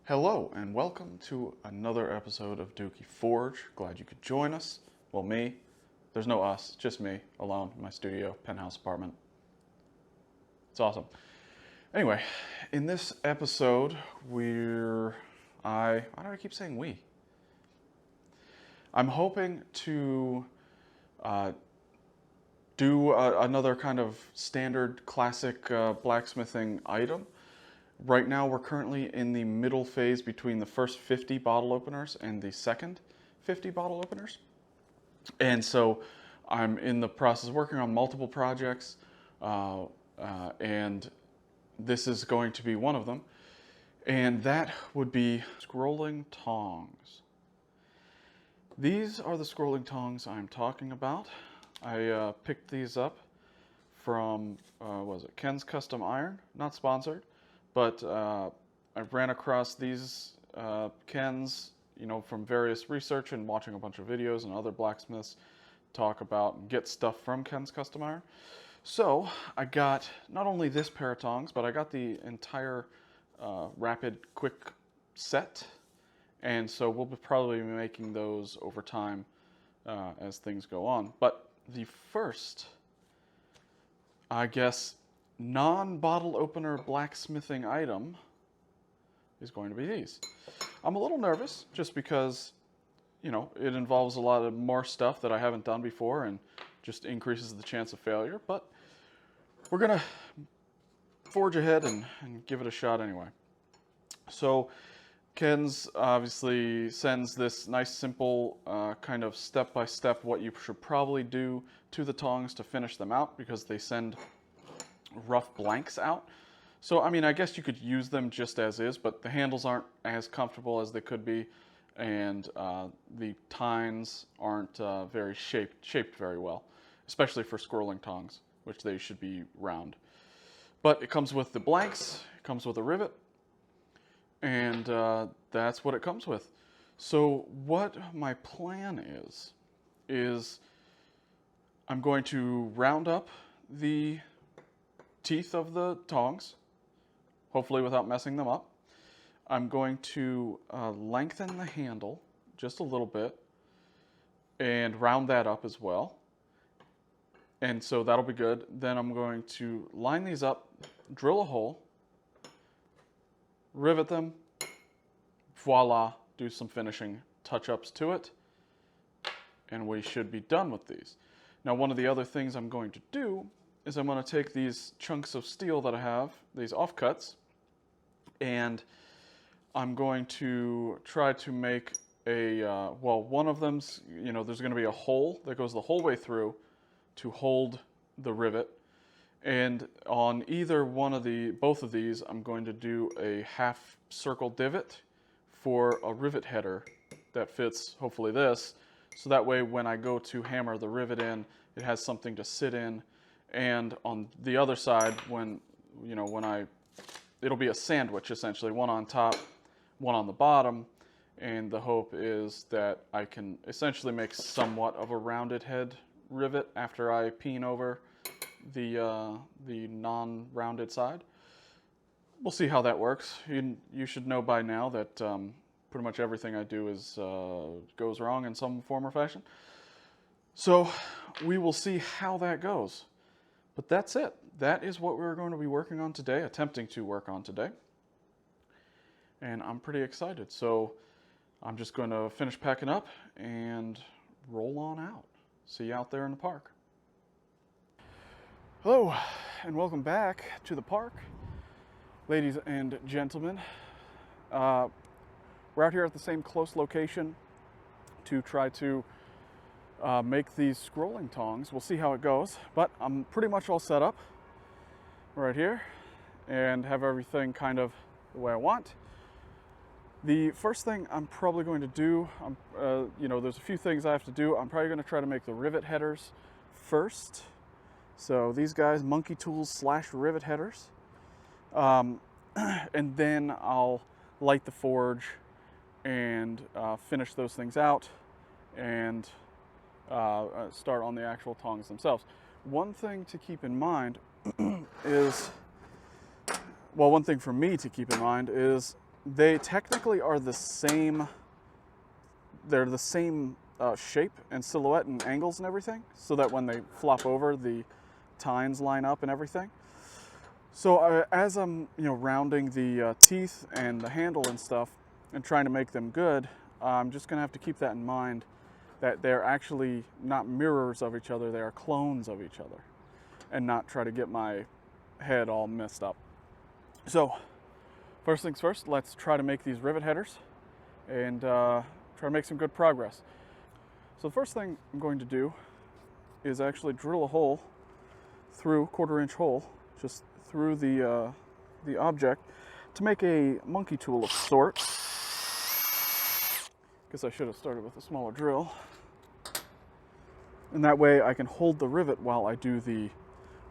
Hello and welcome to another episode of Dookie Forge. Glad you could join us. Well, me. There's no us, just me, alone in my studio, penthouse apartment. It's awesome. Anyway, in this episode, why do I keep saying we? I'm hoping to do another kind of standard classic blacksmithing item. Right now, we're currently in the middle phase between the first 50 bottle openers and the second 50 bottle openers. And so I'm in the process of working on multiple projects, and this is going to be one of them. And that would be scrolling tongs. These are the scrolling tongs I'm talking about. I picked these up from, Ken's Custom Iron, not sponsored. But I ran across these Kens, from various research and watching a bunch of videos and other blacksmiths talk about and get stuff from Ken's Custom Iron. So I got not only this pair of tongs, but I got the entire rapid quick set. And so we'll probably be making those over time as things go on. But the first, I guess, non-bottle opener blacksmithing item is going to be these. I'm a little nervous just because, it involves a lot of more stuff that I haven't done before and just increases the chance of failure, but we're gonna forge ahead and give it a shot anyway. So Ken's obviously sends this nice simple kind of step-by-step what you should probably do to the tongs to finish them out, because they send rough blanks out. So I guess you could use them just as is, but the handles aren't as comfortable as they could be, and the tines aren't very shaped very well, especially for scrolling tongs, which they should be round. But it comes with the blanks, it comes with a rivet, and that's what it comes with. So what my plan is I'm going to round up the teeth of the tongs, hopefully without messing them up. I'm going to lengthen the handle just a little bit and round that up as well. And so that'll be good. Then I'm going to line these up, drill a hole, rivet them, voila, do some finishing touch-ups to it, and we should be done with these. Now, one of the other things I'm going to do is I'm going to take these chunks of steel that I have, these offcuts, and I'm going to try to make a, one of them's, there's going to be a hole that goes the whole way through to hold the rivet. And on either both of these, I'm going to do a half circle divot for a rivet header that fits, hopefully this, so that way when I go to hammer the rivet in, it has something to sit in. And on the other side, it'll be a sandwich essentially, one on top, one on the bottom, and the hope is that I can essentially make somewhat of a rounded head rivet after I peen over the non-rounded side. We'll see how that works. You should know by now that pretty much everything I do goes wrong in some form or fashion. So we will see how that goes. But that's it. That is what we're going to be working on today, attempting to work on today. And I'm pretty excited. So I'm just going to finish packing up and roll on out. See you out there in the park. Hello, and welcome back to the park, ladies and gentlemen. We're out here at the same close location to try to make these scrolling tongs. We'll see how it goes, but I'm pretty much all set up right here and have everything kind of the way I want. The first thing I'm probably going to do, there's a few things I have to do. I'm probably going to try to make the rivet headers first. So these guys, monkey tools / rivet headers. And then I'll light the forge and finish those things out and start on the actual tongs themselves. One thing to keep in mind is, one thing for me to keep in mind is they technically are the same. They're the same shape and silhouette and angles and everything, so that when they flop over, the tines line up and everything. So as I'm, rounding the teeth and the handle and stuff and trying to make them good, I'm just gonna have to keep that in mind, that they're actually not mirrors of each other, they are clones of each other, and not try to get my head all messed up. So first things first, let's try to make these rivet headers and try to make some good progress. So the first thing I'm going to do is actually drill a hole through, 1/4-inch hole, just through the object, to make a monkey tool of sorts. Guess I should have started with a smaller drill. And that way I can hold the rivet while I do the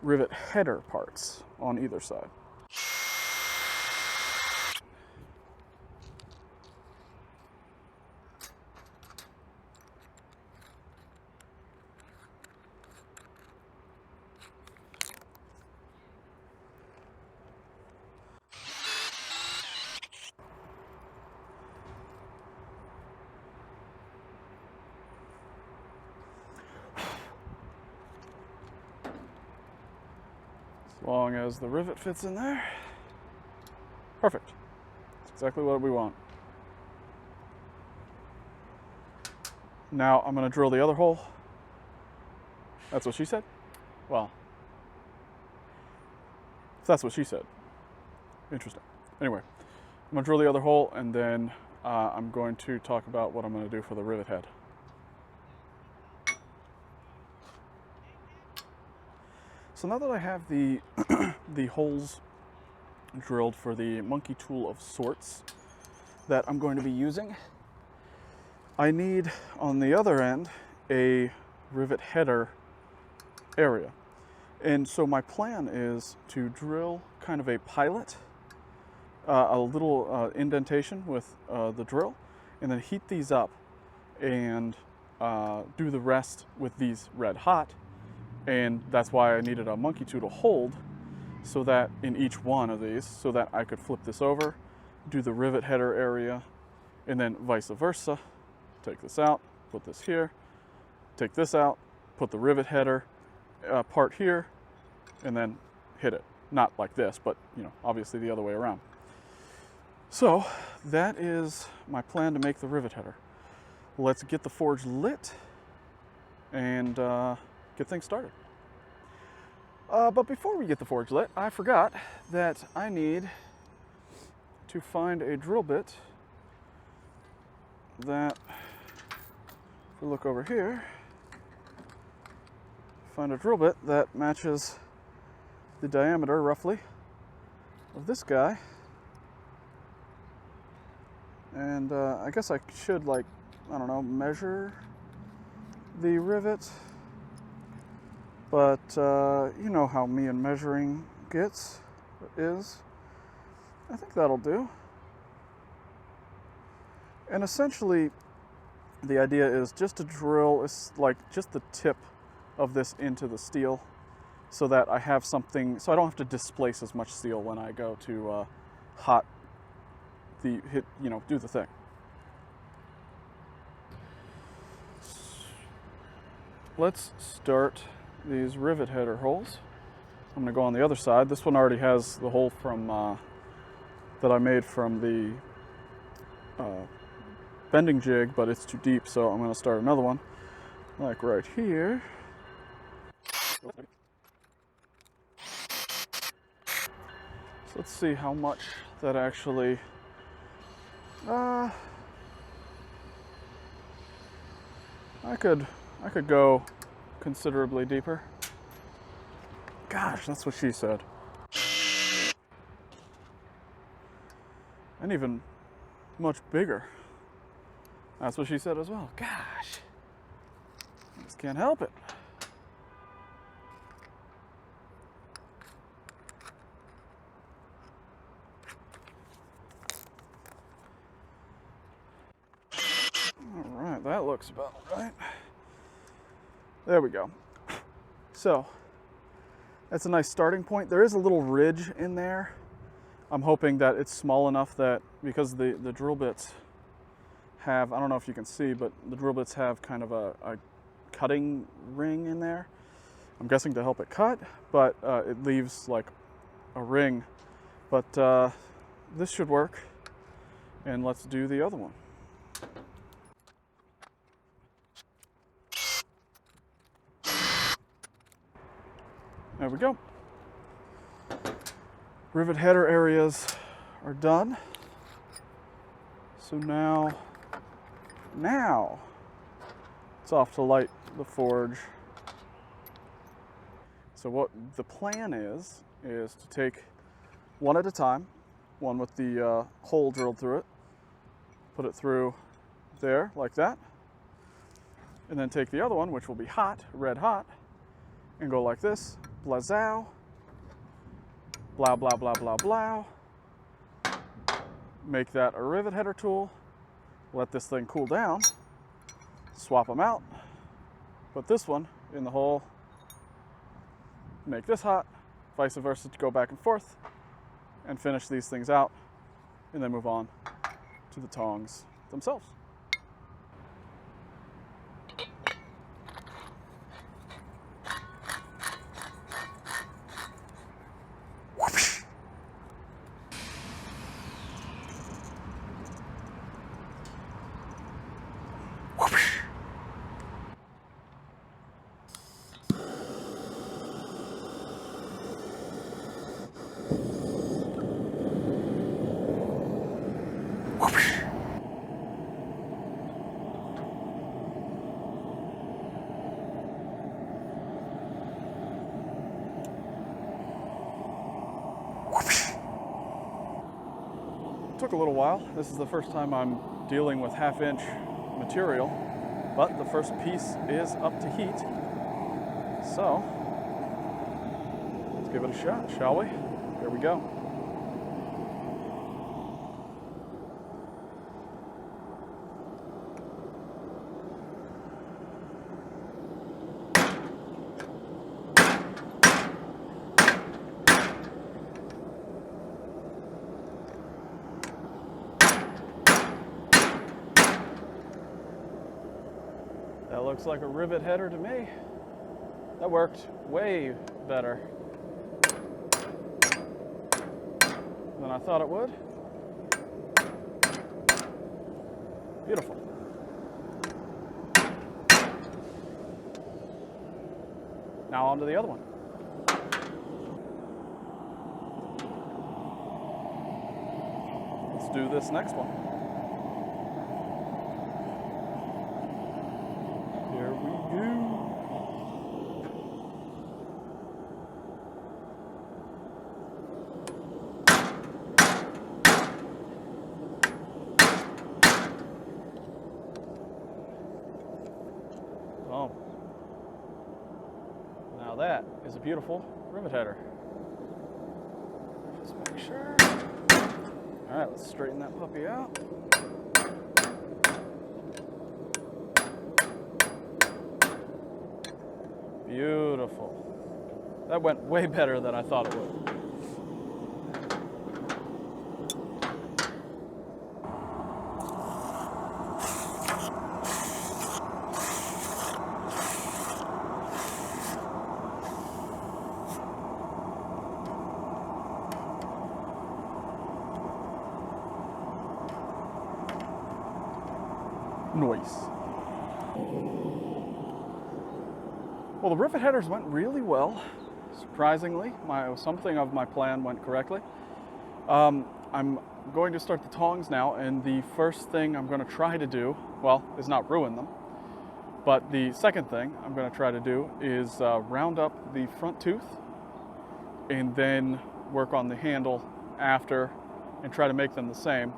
rivet header parts on either side. As long as the rivet fits in there. Perfect. That's exactly what we want. Now I'm going to drill the other hole. That's what she said? Well, if that's what she said. Interesting. Anyway, I'm going to drill the other hole, and then I'm going to talk about what I'm going to do for the rivet head. So now that I have the the holes drilled for the monkey tool of sorts that I'm going to be using, I need, on the other end, a rivet header area. And so my plan is to drill kind of a pilot, a little indentation with the drill, and then heat these up and do the rest with these red hot. And that's why I needed a monkey tool to hold, so that in each one of these, so that I could flip this over, do the rivet header area, and then vice versa. Take this out, put this here, take this out, put the rivet header part here, and then hit it. Not like this, but obviously the other way around. So that is my plan to make the rivet header. Let's get the forge lit and get things started. But before we get the forge lit, I forgot that I need to find a drill bit that, if we look over here, find a drill bit that matches the diameter, roughly, of this guy. And I guess I should, measure the rivet. But you know how me and measuring is. I think that'll do. And essentially, the idea is just to drill just the tip of this into the steel, so that I have something, so I don't have to displace as much steel when I go to do the thing. Let's start these rivet header holes. I'm going to go on the other side. This one already has the hole from that I made from the bending jig, but it's too deep, so I'm going to start another one, like right here. So let's see how much that actually I could go considerably deeper. Gosh, that's what she said. And even much bigger. That's what she said as well. Gosh, I just can't help it. All right, that looks about right. There we go. So that's a nice starting point. There is a little ridge in there I'm hoping that it's small enough that, because the drill bits have, I don't know if you can see, but the drill bits have kind of a cutting ring in there. I'm guessing to help it cut, but it leaves like a ring. But this should work. And let's do the other one. There we go. Rivet header areas are done. So now it's off to light the forge. So what the plan is to take one at a time, one with the hole drilled through it, put it through there like that, and then take the other one, which will be hot, red hot, and go like this, blazow, blah, blah, blah, blah, blah. Make that a rivet header tool, let this thing cool down, swap them out, put this one in the hole, make this hot, vice versa, to go back and forth, and finish these things out, and then move on to the tongs themselves. Took a little while. This is the first time I'm dealing with 1/2 inch material, but the first piece is up to heat. So let's give it a shot, shall we? Here we go. That looks like a rivet header to me. That worked way better than I thought it would. Beautiful. Now on to the other one. Let's do this next one. Here we go. Oh. Now that is a beautiful rivet header. Just make sure. All right, let's straighten that puppy out. Beautiful. That went way better than I thought it would. Nice. Well, the rivet headers went really well, surprisingly. Something of my plan went correctly. I'm going to start the tongs now, and the first thing I'm going to try to do, well, is not ruin them, but the second thing I'm going to try to do is round up the front tooth and then work on the handle after and try to make them the same.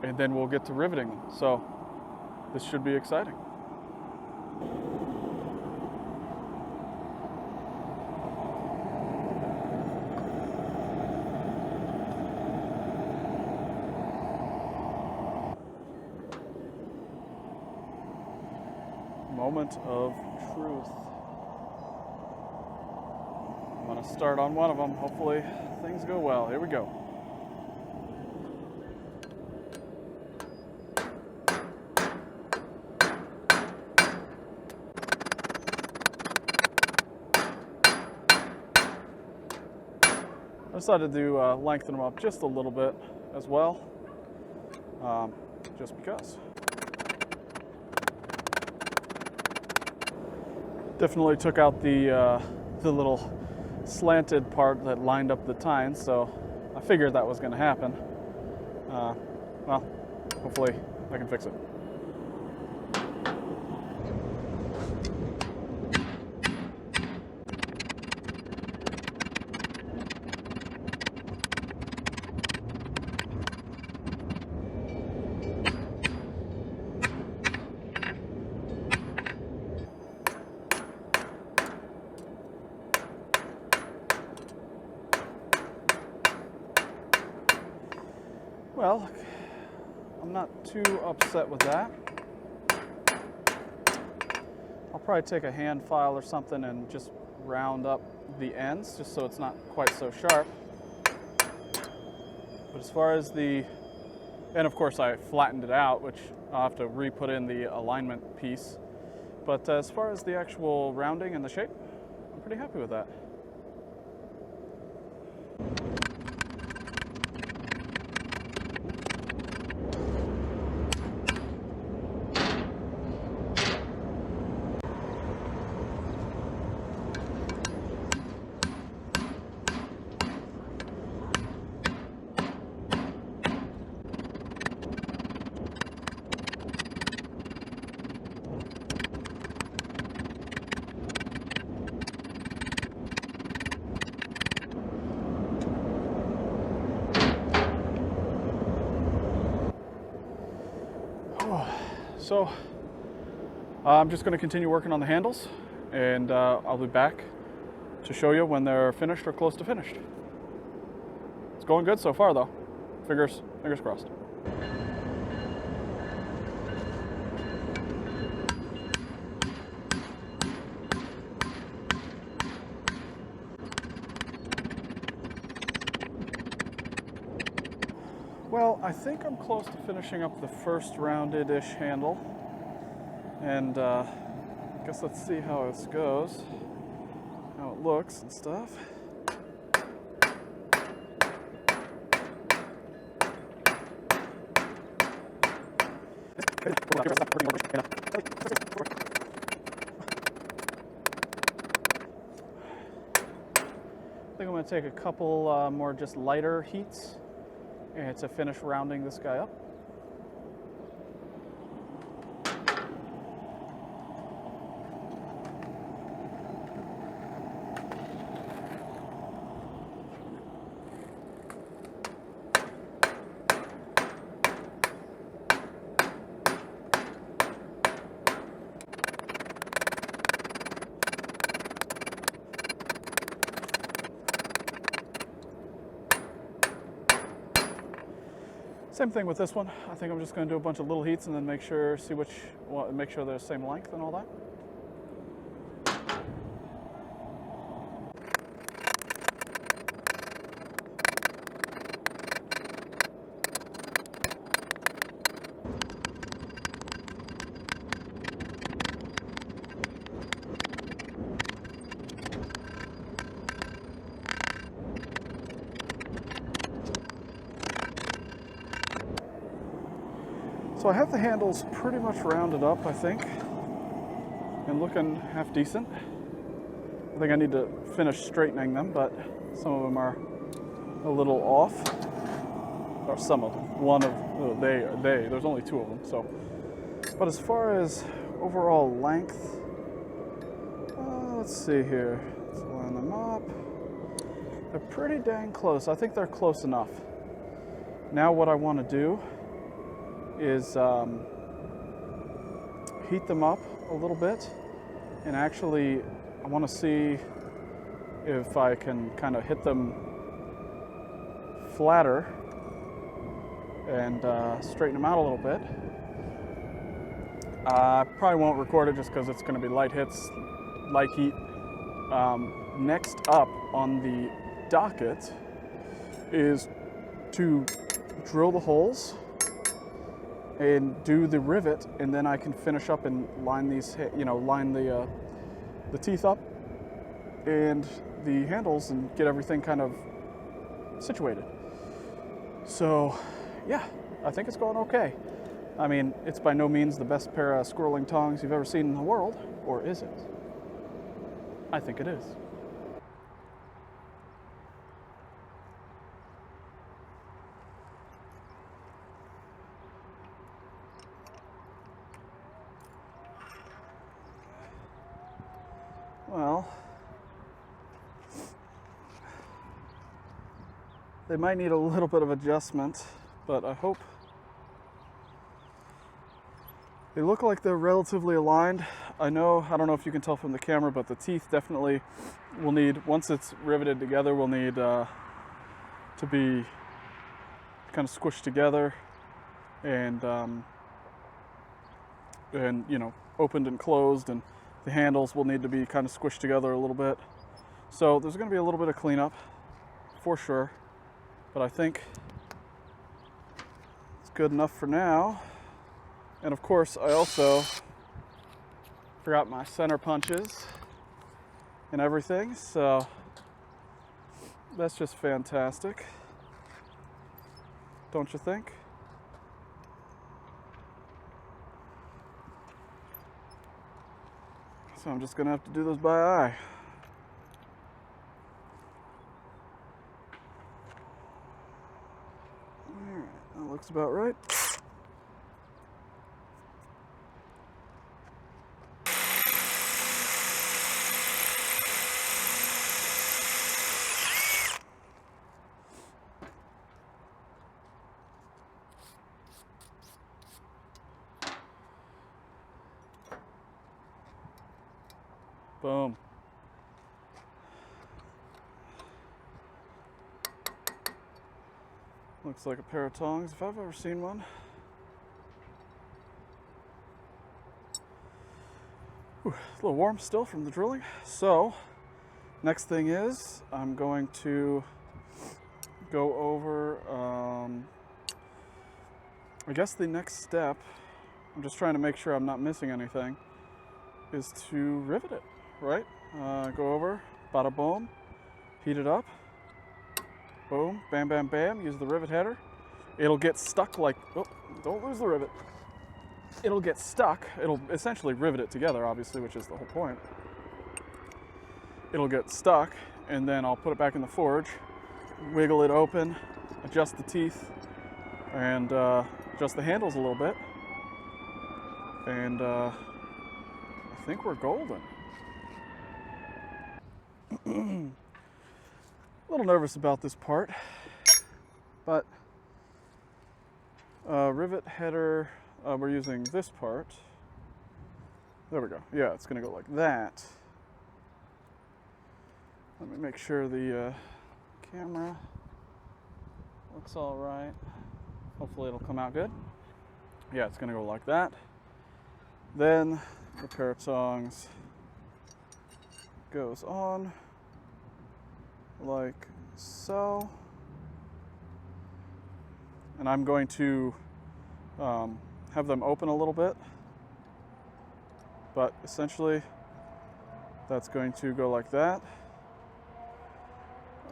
And then we'll get to riveting them. So this should be exciting. Moment of truth. I'm gonna I'll start on one of them. Hopefully things go well. Here we go. I decided to lengthen them up just a little bit as well, just because. Definitely took out the little slanted part that lined up the tines, so I figured that was going to happen. Well, hopefully I can fix it. Well, I'm not too upset with that. I'll probably take a hand file or something and just round up the ends just so it's not quite so sharp. But as far as and of course I flattened it out, which I'll have to re-put in the alignment piece. But as far as the actual rounding and the shape, I'm pretty happy with that. So I'm just going to continue working on the handles, and I'll be back to show you when they're finished or close to finished. It's going good so far though. Fingers crossed. Well, I think I'm close to finishing up the first rounded-ish handle, and I guess let's see how this goes, how it looks and stuff. I think I'm going to take a couple more just lighter heats to finish rounding this guy up. Same thing with this one. I think I'm just going to do a bunch of little heats and then make sure they're the same length and all that. So I have the handles pretty much rounded up, I think, and looking half decent. I think I need to finish straightening them, but some of them are a little off. Or some of them. There's only two of them, so. But as far as overall length, let's see here. Let's line them up. They're pretty dang close. I think they're close enough. Now what I want to do is heat them up a little bit, and actually I want to see if I can kind of hit them flatter and straighten them out a little bit. I probably won't record it just because it's going to be light hits, light heat, next up on the docket is to drill the holes and do the rivet, and then I can finish up and line these, line the teeth up and the handles and get everything kind of situated. So, yeah, I think it's going okay. I mean, it's by no means the best pair of squirreling tongs you've ever seen in the world, or is it? I think it is. Well, they might need a little bit of adjustment, but I hope they look like they're relatively aligned. I don't know if you can tell from the camera, but the teeth definitely will need, once it's riveted together, will need to be kind of squished together and opened and closed, and the handles will need to be kind of squished together a little bit. So there's going to be a little bit of cleanup for sure, but I think it's good enough for now. And of course, I also forgot my center punches and everything, so that's just fantastic, don't you think? So I'm just gonna have to do this by eye. All right, that looks about right. Boom. Looks like a pair of tongs if I've ever seen one. Ooh, a little warm still from the drilling. So, next thing is I'm going to go over, I guess the next step, I'm just trying to make sure I'm not missing anything, is to rivet it. Right? Go over, bada boom, heat it up, boom, bam, bam, bam, use the rivet header. It'll get stuck like, oh, don't lose the rivet. It'll get stuck, it'll essentially rivet it together, obviously, which is the whole point. It'll get stuck, and then I'll put it back in the forge, wiggle it open, adjust the teeth, and adjust the handles a little bit. And I think we're golden. A little nervous about this part, but rivet header, we're using this part. There we go. Yeah, it's going to go like that. Let me make sure the camera looks all right. Hopefully it'll come out good. Yeah, it's going to go like that. Then the pair of tongs goes on like so, and I'm going to have them open a little bit, but essentially that's going to go like that.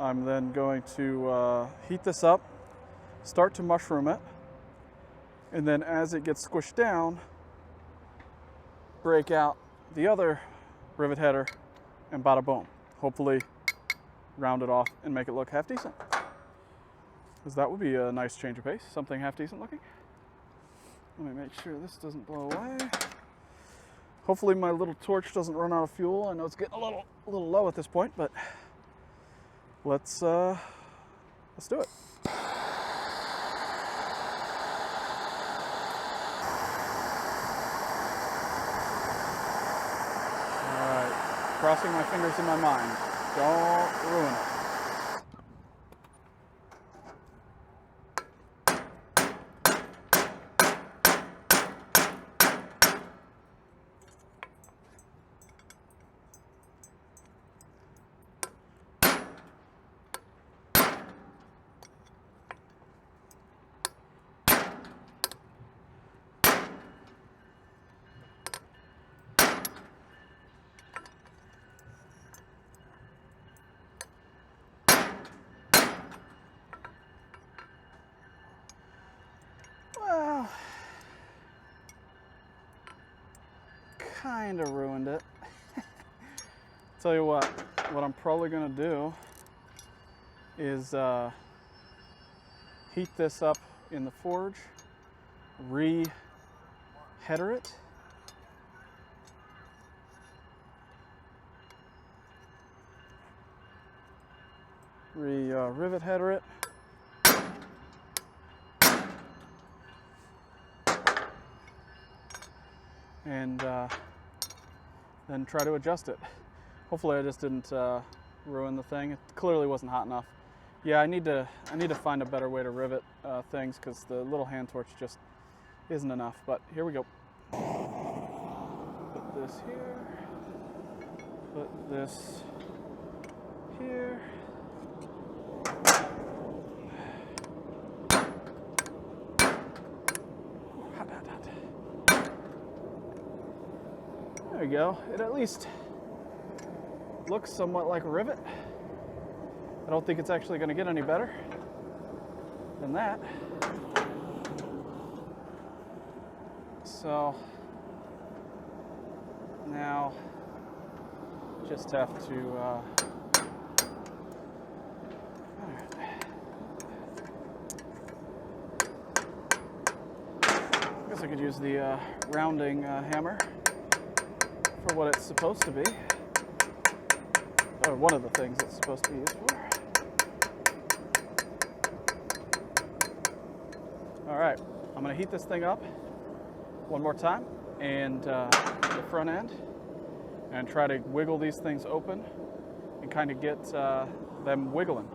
I'm then going to heat this up, start to mushroom it, and then as it gets squished down, break out the other rivet header, and bada boom. Hopefully round it off and make it look half decent. Because that would be a nice change of pace, something half decent looking. Let me make sure this doesn't blow away. Hopefully my little torch doesn't run out of fuel. I know it's getting a little low at this point, but let's do it. Alright, crossing my fingers in my mind. Don't ruin it. kind of ruined it. Tell you what I'm probably gonna do is heat this up in the forge, re-header it, rivet header it, and then try to adjust it. Hopefully I just didn't ruin the thing. It clearly wasn't hot enough. Yeah, I need to find a better way to rivet things because the little hand torch just isn't enough. But here we go. Put this here. Put this here. Hot, hot, hot. There we go. It at least looks somewhat like a rivet. I don't think it's actually going to get any better than that. So now just have to I guess I could use the rounding hammer for what it's supposed to be. Or one of the things it's supposed to be used for. All right, I'm gonna heat this thing up one more time and the front end and try to wiggle these things open and kind of get them wiggling.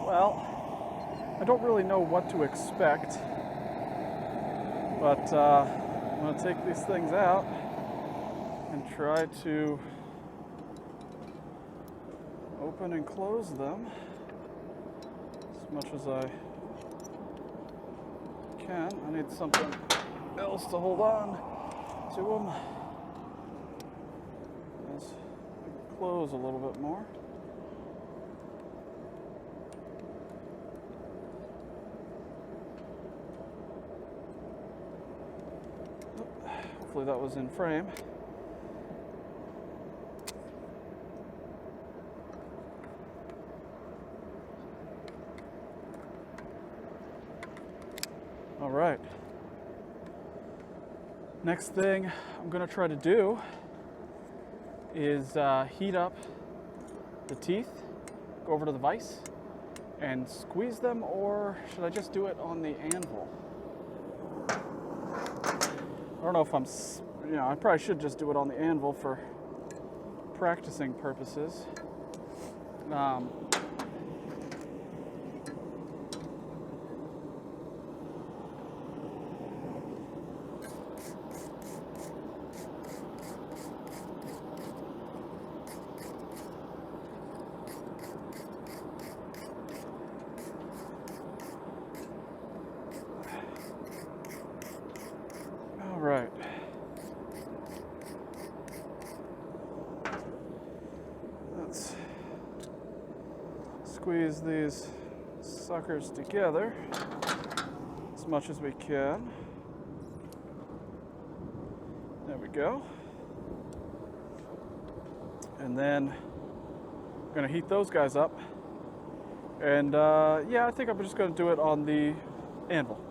Well, I don't really know what to expect, but I'm gonna take these things out and try to open and close them as much as I can. I need something else to hold on to them. Let's close a little bit more. Hopefully that was in frame. All right. Next thing I'm going to try to do is heat up the teeth, go over to the vise, and squeeze them, or should I just do it on the anvil? I don't know if I'm, I probably should just do it on the anvil for practicing purposes. Right. Let's squeeze these suckers together as much as we can. There we go. And then I'm going to heat those guys up. And yeah, I think I'm just going to do it on the anvil.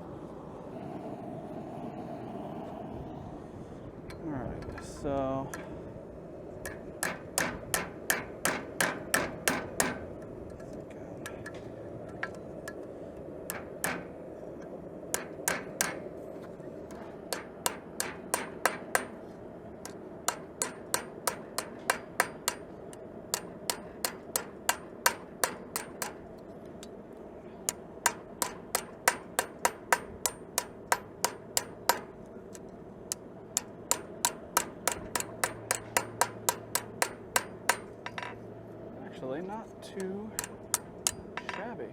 So not too shabby.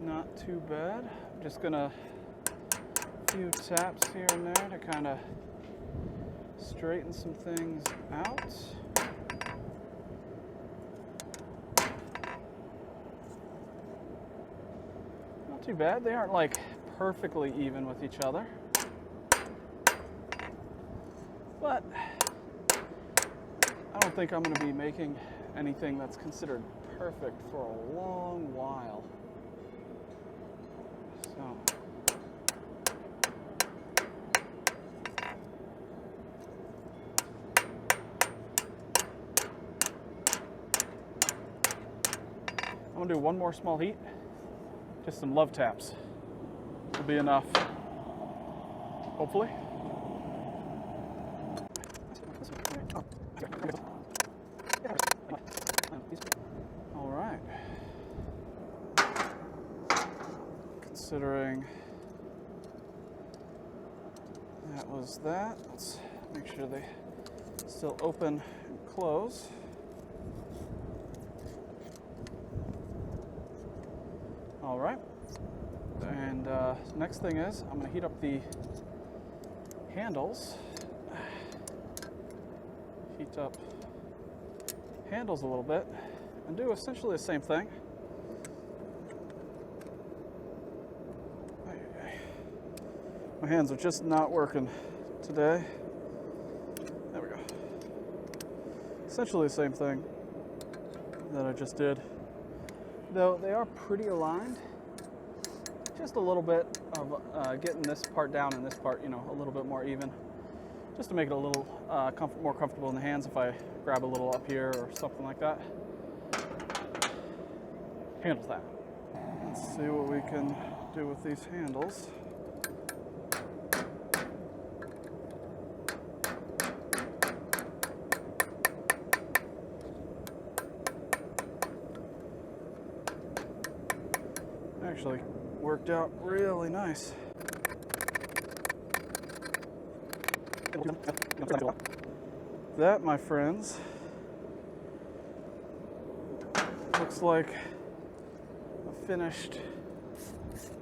Not too bad. I'm just gonna a few taps here and there to kind of straighten some things out. too bad. They aren't like perfectly even with each other. But I don't think I'm going to be making anything that's considered perfect for a long while. So I'm going to do one more small heat. Just some love taps. Will be enough. Hopefully. All right. Considering that was that, let's make sure they still open and close. All right. And next thing is I'm going to heat up the handles. Heat up handles a little bit and do essentially the same thing. My hands are just not working today. There we go. Essentially the same thing that I just did. Though they are pretty aligned. Just a little bit of getting this part down and this part, you know, a little bit more even. Just to make it a little more comfortable in the hands if I grab a little up here or something like that. Handles that. Let's see what we can do with these handles. Actually worked out really nice. That, my friends, looks like a finished,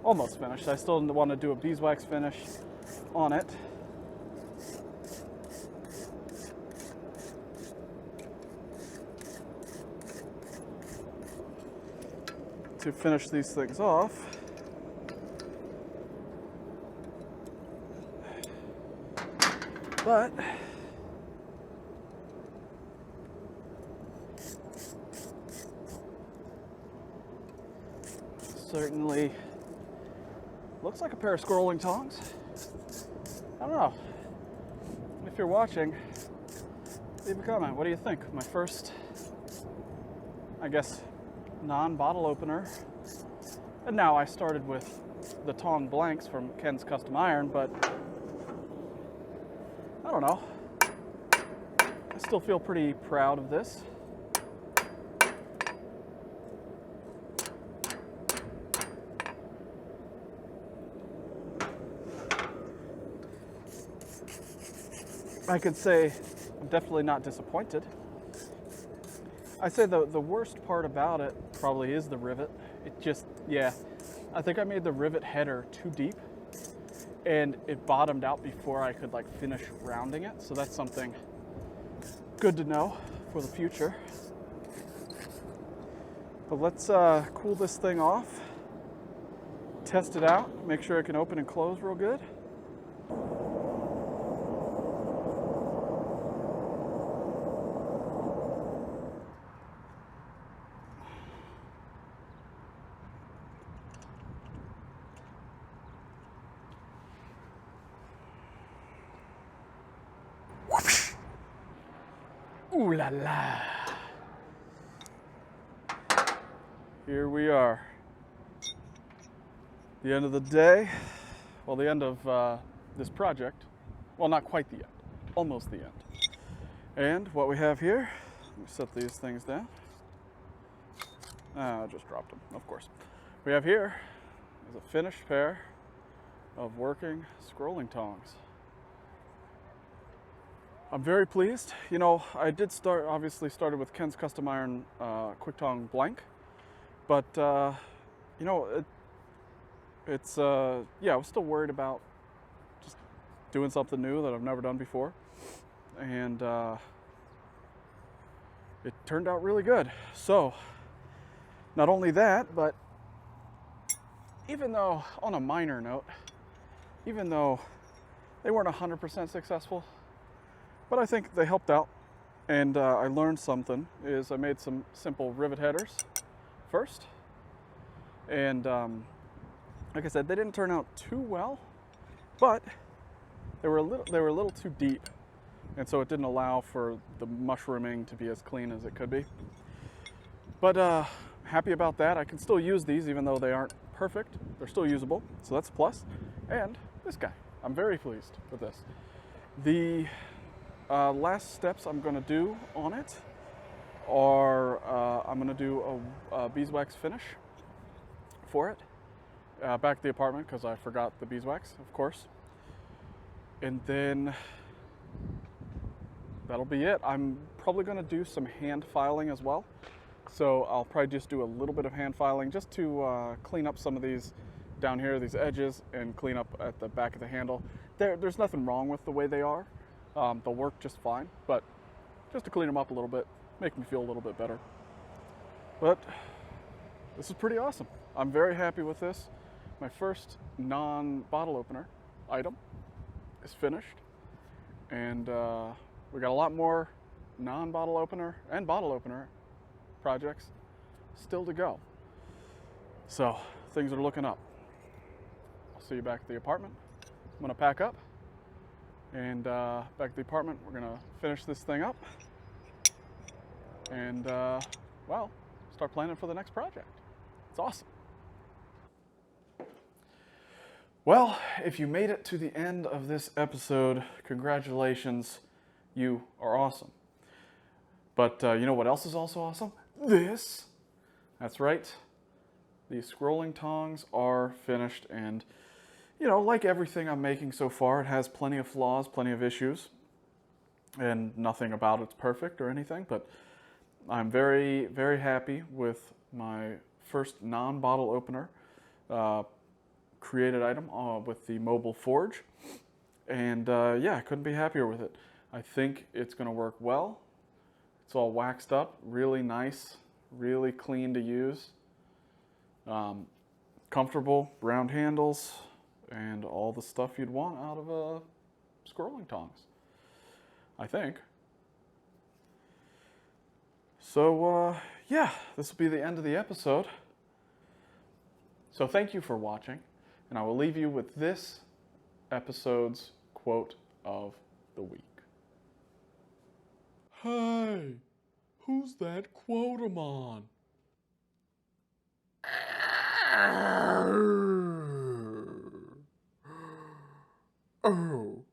almost finished. I still want to do a beeswax finish on it. To finish these things off, but certainly looks like a pair of scrolling tongs. I don't know. If you're watching, leave a comment. What do you think? My first, I guess, non-bottle opener. And now I started with the tong blanks from Ken's Custom Iron, but I don't know. I still feel pretty proud of this. I could say I'm definitely not disappointed. I'd say the worst part about it probably is the rivet. It just, yeah, I think I made the rivet header too deep and it bottomed out before I could like finish rounding it. So that's something good to know for the future. But let's cool this thing off, test it out, make sure it can open and close real good. Ooh la la. Here we are. The end of the day. Well, the end of this project. Well, not quite the end. Almost the end. And what we have here, let me set these things down. I just dropped them, of course. We have here is a finished pair of working scrolling tongs. I'm very pleased. You know, I did obviously started with Ken's Custom Iron Quick Tong Blank, but you know, yeah, I was still worried about just doing something new that I've never done before, and it turned out really good. So, not only that, but even though, on a minor note, even though they weren't 100% successful, but I think they helped out. And I learned something, is I made some simple rivet headers first. And like I said, they didn't turn out too well, but they were a little too deep. And so it didn't allow for the mushrooming to be as clean as it could be. But happy about that. I can still use these even though they aren't perfect. They're still usable, so that's a plus. And this guy, I'm very pleased with this. The last steps I'm going to do on it are I'm going to do a beeswax finish for it back at the apartment because I forgot the beeswax, of course. And then that'll be it. I'm probably going to do some hand filing as well. So I'll probably just do a little bit of hand filing just to clean up some of these down here, these edges, and clean up at the back of the handle. There's nothing wrong with the way they are. They'll work just fine, but just to clean them up a little bit, make me feel a little bit better. But this is pretty awesome. I'm very happy with this. My first non-bottle opener item is finished, and we got a lot more non-bottle opener and bottle opener projects still to go. So things are looking up. I'll see you back at the apartment. I'm gonna pack up, and back at the apartment we're gonna finish this thing up and well, start planning for the next project. It's awesome. Well, if you made it to the end of this episode, congratulations, you are awesome. But you know what else is also awesome? This. That's right. The scrolling tongs are finished, and you know, like everything I'm making so far, it has plenty of flaws, plenty of issues, and nothing about it's perfect or anything, but I'm very, very happy with my first non-bottle opener created item with the mobile forge. And yeah, I couldn't be happier with it. I think it's going to work well. It's all waxed up, really nice, really clean to use. Comfortable, round handles, and all the stuff you'd want out of a scrolling tongs, I think. So yeah, this will be the end of the episode. So thank you for watching, and I will leave you with this episode's quote of the week. Hey, who's that quotamon? Oh,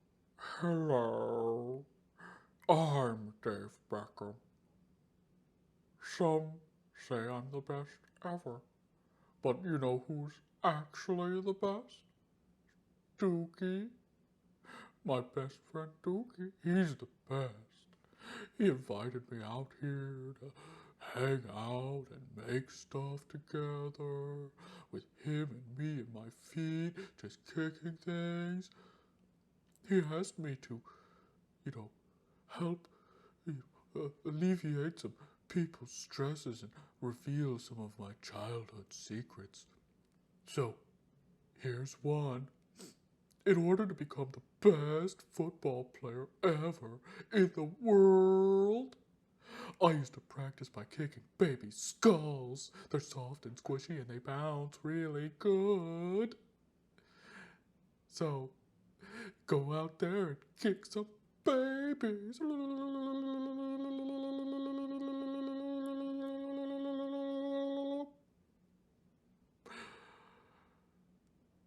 hello. I'm Dave Beckham. Some say I'm the best ever. But you know who's actually the best? Dookie. My best friend Dookie. He's the best. He invited me out here to hang out and make stuff together with him and me and my feet just kicking things. He asked me to, help alleviate some people's stresses and reveal some of my childhood secrets. So, here's one. In order to become the best football player ever in the world, I used to practice by kicking baby skulls. They're soft and squishy and they bounce really good. So, go out there and kick some babies.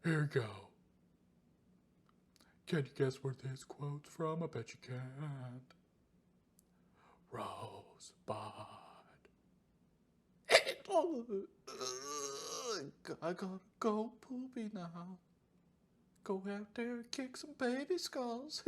Here you go. Can you guess where this quote's from? I bet you can't. Rosebud. I gotta go poopy now. Go out there and kick some baby skulls.